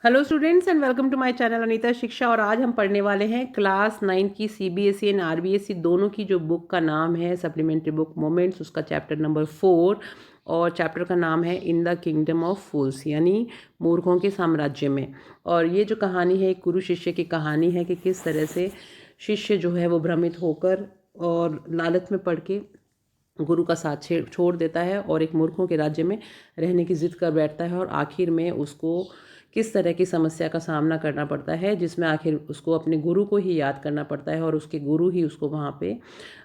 Hello students and welcome to my channel Anita Shiksha. और आज हम पढ़ने वाले हैं क्लास 9 की सीबीएसई एंड आरबीएसई दोनों की जो बुक का नाम है सप्लीमेंट्री बुक मोमेंट्स, उसका चैप्टर नंबर 4 और चैप्टर का नाम है इन द किंगडम ऑफ फूल्स, यानी मूर्खों के साम्राज्य में। और ये जो कहानी है एक गुरु शिष्य की कहानी है कि किस तरह से शिष्य जो है वो भ्रमित होकर और लालच में पड़ के गुरु का साथ छोड़ देता है और एक मूर्खों के राज्य में रहने की जिद कर बैठता है। और आखिर में उसको किस तरह की समस्या का सामना करना पड़ता है, जिसमें आखिर उसको अपने गुरु को ही याद करना पड़ता है और उसके गुरु ही उसको वहाँ पे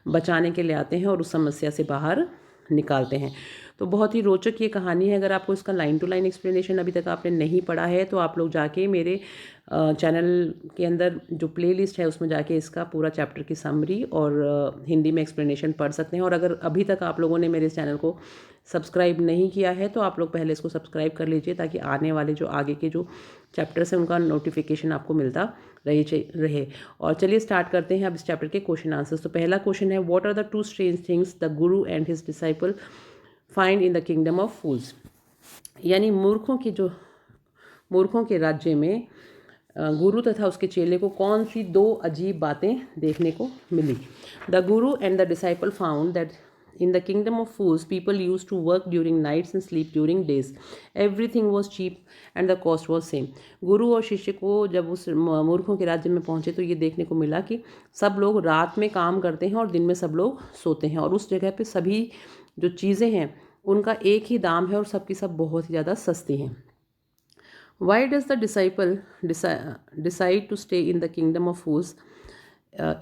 बचाने के लिए आते हैं और उस समस्या से बाहर निकालते हैं। तो बहुत ही रोचक ये कहानी है। अगर आपको इसका लाइन टू लाइन एक्सप्लेनेशन अभी तक आपने नहीं पढ़ा है तो आप लोग जाके मेरे चैनल के अंदर जो प्लेलिस्ट है उसमें जाके इसका पूरा चैप्टर की समरी और हिंदी में एक्सप्लेनेशन पढ़ सकते हैं। और अगर अभी तक आप लोगों ने मेरे चैनल को सब्सक्राइब नहीं किया है तो आप लोग पहले इसको सब्सक्राइब कर लीजिए, ताकि आने वाले जो आगे के जो चैप्टर्स हैं उनका नोटिफिकेशन आपको मिलता रहे। और चलिए स्टार्ट करते हैं अब इस चैप्टर के क्वेश्चन आंसर्स। तो पहला क्वेश्चन है, what are the two strange things the guru and his disciple find in the kingdom of fools. यानी मूर्खों के राज्य में गुरु तथा उसके चेले को कौन सी दो अजीब बातें देखने को मिली। The guru and the disciple found that in the kingdom of fools people used to work during nights and sleep during days. Everything was cheap and the cost was same. गुरु और शिष्य को जब उस मूर्खों के राज्य में पहुंचे तो ये देखने को मिला कि सब लोग रात में काम करते हैं और दिन में सब लोग सोते हैं, और उस जगह पे सभी जो चीज़ें हैं उनका एक ही दाम है और सबकी सब बहुत ही ज़्यादा सस्ती हैं। Why does the disciple decide to stay in the kingdom of fools?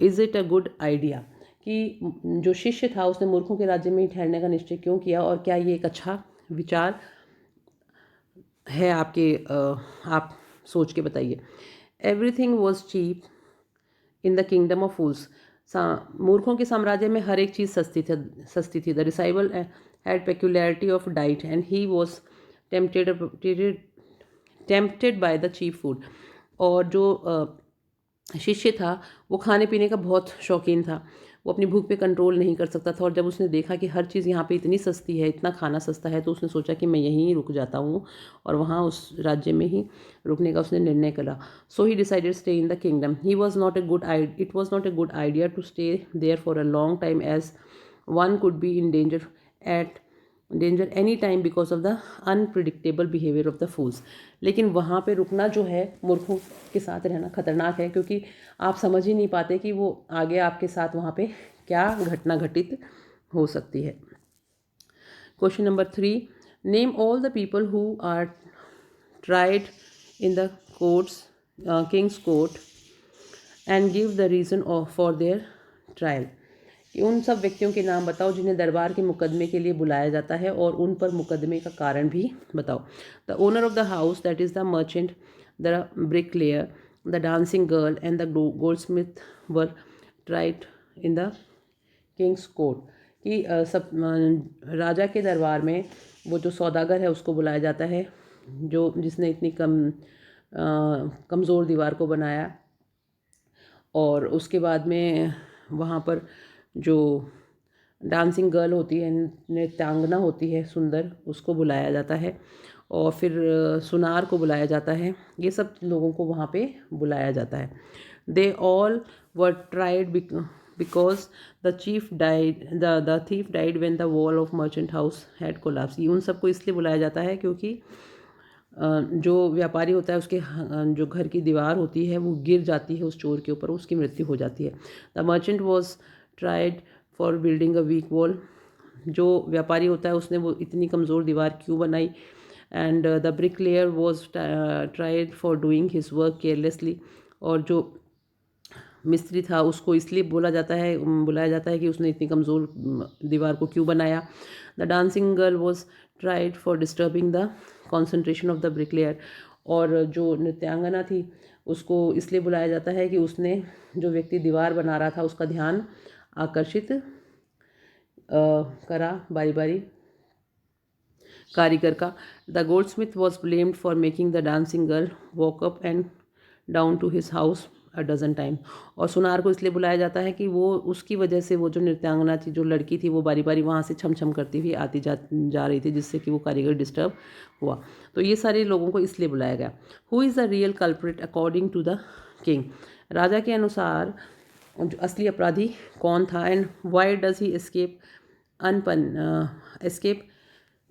Is it a good idea? कि जो शिष्य था उसने मूर्खों के राज्य में ही ठहरने का निश्चय क्यों किया, और क्या ये एक अच्छा विचार है आप सोच के बताइए। Everything was cheap in the kingdom of fools. मूर्खों के साम्राज्य में हर एक चीज़ सस्ती थी। The disciple had peculiarity of diet and he was tempted by the cheap food. और जो शिष्य था वो खाने पीने का बहुत शौकीन था, वो अपनी भूख पे कंट्रोल नहीं कर सकता था। और जब उसने देखा कि हर चीज़ यहाँ पे इतनी सस्ती है, इतना खाना सस्ता है, तो उसने सोचा कि मैं यहीं रुक जाता हूँ और वहाँ उस राज्य में ही रुकने का उसने निर्णय करा। So he decided stay in the kingdom. It was not a good idea to stay there for a long time, as one could be in danger any time because of the unpredictable behaviour of the fools. लेकिन वहाँ पे रुकना जो है, मूर्खों के साथ रहना खतरनाक है, क्योंकि आप समझ ही नहीं पाते कि वो आगे आपके साथ वहाँ पे क्या घटना घटित हो सकती है। Question number 3, name all the people who are tried in the courts king's court and give the reason for their trial. कि उन सब व्यक्तियों के नाम बताओ जिन्हें दरबार के मुकदमे के लिए बुलाया जाता है और उन पर मुकदमे का कारण भी बताओ। The owner of the house, that is the merchant, the bricklayer, the dancing girl and the gold Smith were tried in the Kings court. कि सब राजा के दरबार में वो जो सौदागर है उसको बुलाया जाता है, जिसने इतनी कमज़ोर दीवार को बनाया। और उसके बाद में वहाँ पर जो डांसिंग गर्ल होती है, नृत्यांगना होती है सुंदर, उसको बुलाया जाता है। और फिर सुनार को बुलाया जाता है। ये सब लोगों को वहाँ पे बुलाया जाता है। They all were tried because the thief died when the wall of merchant house had collapse. उन सबको इसलिए बुलाया जाता है क्योंकि जो व्यापारी होता है उसके जो घर की दीवार होती है वो गिर जाती है उस चोर के ऊपर, उसकी मृत्यु हो जाती है। The merchant was tried for building a weak wall. जो व्यापारी होता है उसने वो इतनी कमज़ोर दीवार क्यों बनाई। And the brick layer was tried for doing his work carelessly. और जो मिस्त्री था उसको इसलिए बुलाया जाता है कि उसने इतनी कमज़ोर दीवार को क्यों बनाया। The dancing girl was tried for disturbing the concentration of the bricklayer. और जो नृत्यांगना थी उसको इसलिए बुलाया जाता है कि उसने जो व्यक्ति दीवार बना रहा था उसका ध्यान आकर्षित करा बारी बारी कारीगर का। The goldsmith was blamed for making the dancing girl walk up and down to his house a dozen times। और सुनार को इसलिए बुलाया जाता है कि वो उसकी वजह से वो जो नृत्यांगना थी, जो लड़की थी, वो बारी बारी वहाँ से छम छम करती हुई आती जा रही थी, जिससे कि वो कारीगर डिस्टर्ब हुआ। तो ये सारे लोगों को इसलिए बुलाया गया। Who is the real culprit according to the king? राजा के अनुसार जो असली अपराधी कौन था, and why does he escape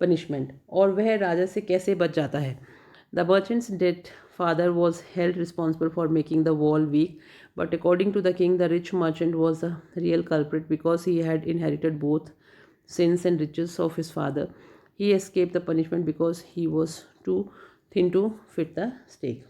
punishment, और वह राजा से कैसे बच जाता है। The merchant's dead father was held responsible for making the wall weak, but according to the king, the rich merchant was the real culprit because he had inherited both sins and riches of his father. He escaped the punishment because he was too thin to fit the stake.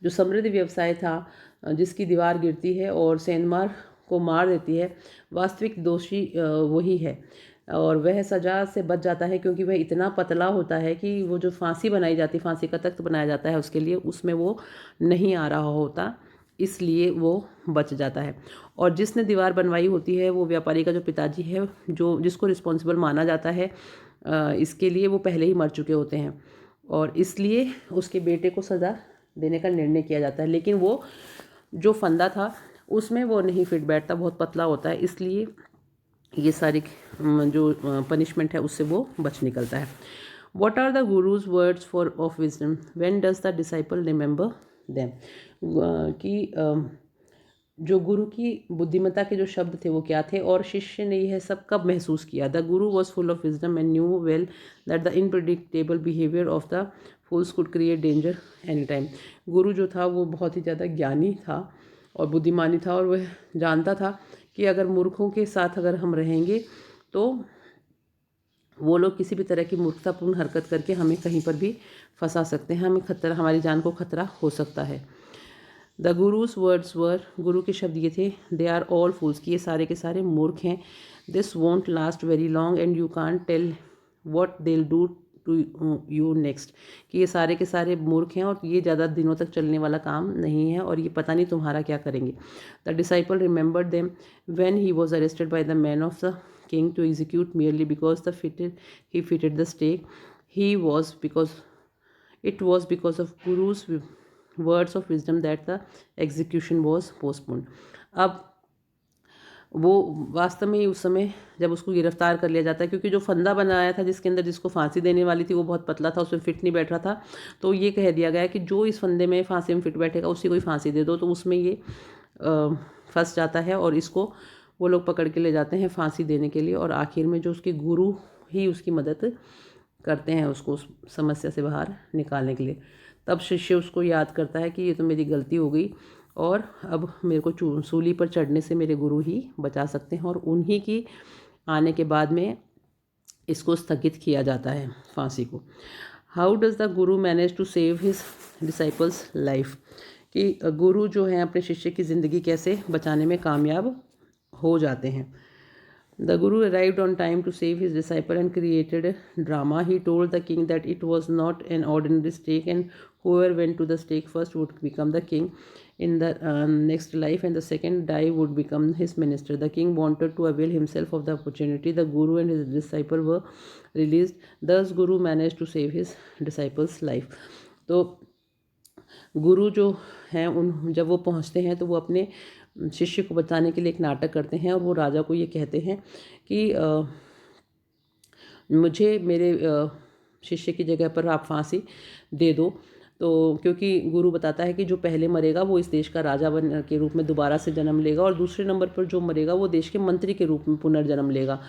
जो समृद्ध व्यवसाय था, जिसकी दीवार गिरती है और सेंधमार को मार देती है, वास्तविक दोषी वही है, और वह सज़ा से बच जाता है क्योंकि वह इतना पतला होता है कि वो जो फांसी बनाई जाती, फांसी का तख्त बनाया जाता है उसके लिए, उसमें वो नहीं आ रहा होता, इसलिए वो बच जाता है। और जिसने दीवार बनवाई होती है वो व्यापारी का जो पिताजी है, जो जिसको रिस्पॉन्सिबल माना जाता है इसके लिए, वो पहले ही मर चुके होते हैं, और इसलिए उसके बेटे को सज़ा देने का निर्णय किया जाता है। लेकिन वो जो फंदा था उसमें वो नहीं फिट बैठता, बहुत पतला होता है, इसलिए ये सारी जो पनिशमेंट है उससे वो बच निकलता है। What are the guru's words for of wisdom, when does the disciple remember them? कि जो गुरु की बुद्धिमत्ता के जो शब्द थे वो क्या थे, और शिष्य ने यह सब कब महसूस किया? The guru was full of wisdom and knew well that the unpredictable behaviour of the fools could create danger any time. गुरु जो था वो बहुत ही ज़्यादा ज्ञानी था और बुद्धिमानी था, और वह जानता था कि अगर मूर्खों के साथ अगर हम रहेंगे तो वो लोग किसी भी तरह की मूर्खतापूर्ण हरकत करके हमें कहीं पर भी फंसा सकते हैं, हमें खतरा, हमारी जान को खतरा हो सकता है। द गुरुज वर्ड्स वर, गुरु के शब्द ये थे, दे आर ऑल फूल्स, कि ये सारे के सारे मूर्ख हैं। This won't last very long and you can't tell what they will do to you next, कि ये सारे के सारे मूर्ख हैं और ये ज़्यादा दिनों तक चलने वाला काम नहीं है, और ये पता नहीं तुम्हारा क्या करेंगे। The disciple remembered them when he was arrested by the man of the king to execute merely because he fitted the stake. It was because of Guru's words of wisdom that the execution was postponed. अब वो वास्तव में उस समय जब उसको गिरफ्तार कर लिया जाता है, क्योंकि जो फंदा बनाया था जिसके अंदर जिसको फांसी देने वाली थी वो बहुत पतला था, उसमें फिट नहीं बैठ रहा था, तो ये कह दिया गया कि जो इस फंदे में फांसी में फिट बैठेगा उसी को ही फांसी दे दो, तो उसमें ये फंस जाता है और इसको वो लोग पकड़ के ले जाते हैं फांसी देने के लिए, और आखिर में जो उसके गुरु ही उसकी मदद करते हैं उसको उस समस्या से बाहर निकालने के लिए। तब शिष्य उसको याद करता है कि ये तो मेरी गलती हो गई, और अब मेरे को सूली पर चढ़ने से मेरे गुरु ही बचा सकते हैं, और उन्हीं की आने के बाद में इसको स्थगित किया जाता है फांसी को। How does the guru manage to save his disciples life, कि गुरु जो हैं अपने शिष्य की ज़िंदगी कैसे बचाने में कामयाब हो जाते हैं। The Guru arrived on time to save his disciple and created a drama. He told the king that it was not an ordinary stake, and whoever went to the stake first would become the king in the next life, and the second die would become his minister. The king wanted to avail himself of the opportunity. The Guru and his disciple were released. Thus, Guru managed to save his disciple's life. तो गुरु जो हैं उन जब वो पहुँचते हैं तो वो अपने शिष्य को बताने के लिए एक नाटक करते हैं, और वो राजा को ये कहते हैं कि मुझे मेरे शिष्य की जगह पर आप फांसी दे दो। तो क्योंकि गुरु बताता है कि जो पहले मरेगा वो इस देश का राजा बन के रूप में दोबारा से जन्म लेगा, और दूसरे नंबर पर जो मरेगा वो देश के मंत्री के रूप में पुनर्जन्म लेगा।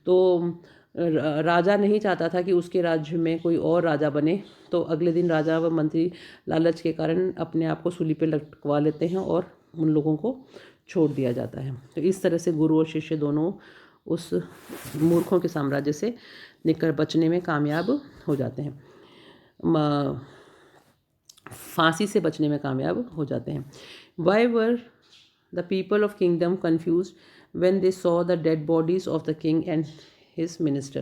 तो राजा नहीं चाहता था कि उसके राज्य में कोई और राजा बने, तो अगले दिन राजा व मंत्री लालच के कारण अपने आप को सूली पे लटकवा लेते हैं और उन लोगों को छोड़ दिया जाता है। तो इस तरह से गुरु और शिष्य दोनों उस मूर्खों के साम्राज्य से निकल बचने में कामयाब हो जाते हैं, फांसी से बचने में कामयाब हो जाते हैं। Why were the people of kingdom confused when they saw the dead bodies of the king and his minister,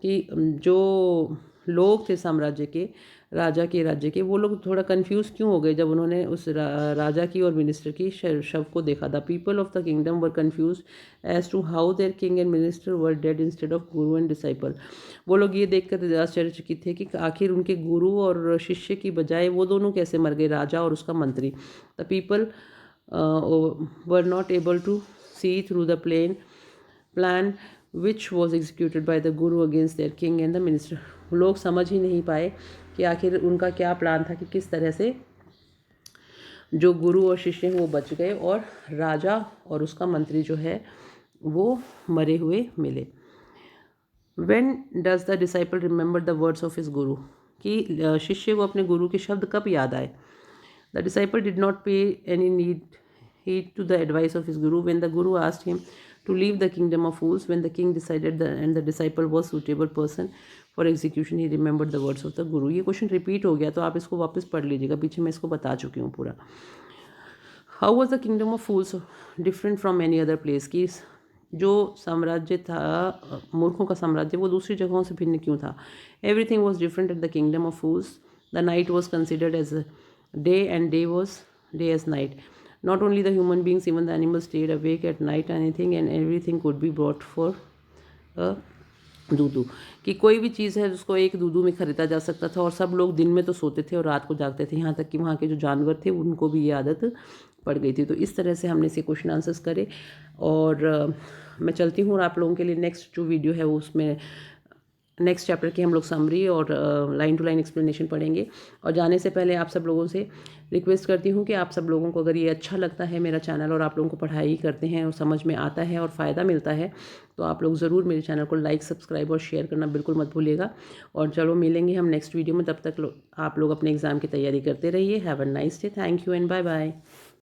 कि जो लोग थे साम्राज्य के राजा के राज्य के। वो लोग थोड़ा कंफ्यूज क्यों हो गए जब उन्होंने उस राजा की और मिनिस्टर की शव को देखा। The people of the kingdom were confuse as to how their king and minister were dead instead of guru and disciple. वो लोग ये देखकर आश्चर्यचकित थे कि आखिर उनके गुरु और शिष्य की बजाय वो दोनों कैसे मर गए, राजा और उसका मंत्री। The people were not able to see through the plan which was executed by the guru against their king and the minister. लोग समझ ही नहीं पाए कि आखिर उनका क्या प्लान था कि किस तरह से जो गुरु और शिष्य हैं वो बच गए और राजा और उसका मंत्री जो है वो मरे हुए मिले। When does the disciple remember the words of his guru? कि शिष्य को अपने गुरु के शब्द कब याद आए। The disciple did not pay any heed to the advice of his guru when the guru asked him to leave the kingdom of fools. When the king decided and the disciple was suitable person for execution, he remembered the words of the guru. ये question repeat हो गया तो आप इसको वापस पढ़ लीजिएगा, पीछे मैं इसको बता चुकी हूँ पूरा। How was the kingdom of fools different from any other place? कि जो साम्राज्य था मूर्खों का साम्राज्य वो दूसरी जगहों से भिन्न क्यों था। Everything was different at the kingdom of fools. The night was considered as day and day as night. Not only the human beings even the animals stayed awake at night. Anything and everything could be brought for a duddu. कि कोई भी चीज़ है जिसको एक दूधू में ख़रीदा जा सकता था और सब लोग दिन में तो सोते थे और रात को जागते थे। यहाँ तक कि वहाँ के जो जानवर थे उनको भी ये आदत पड़ गई थी। तो इस तरह से हमने इसे क्वेश्चन आंसर्स करे और मैं चलती हूँ और आप लोगों के लिए नेक्स्ट जो वीडियो है वो उसमें नेक्स्ट चैप्टर की हम लोग समरी और लाइन टू लाइन एक्सप्लेनेशन पढ़ेंगे। और जाने से पहले आप सब लोगों से रिक्वेस्ट करती हूँ कि आप सब लोगों को अगर ये अच्छा लगता है मेरा चैनल और आप लोगों को पढ़ाई करते हैं और समझ में आता है और फ़ायदा मिलता है तो आप लोग ज़रूर मेरे चैनल को लाइक सब्सक्राइब और शेयर करना बिल्कुल मत भूलिएगा। और चलो मिलेंगे हम नेक्स्ट वीडियो में, तब तक आप लोग अपने एग्ज़ाम की तैयारी करते रहिए। Have a nice day. Thank you and bye bye.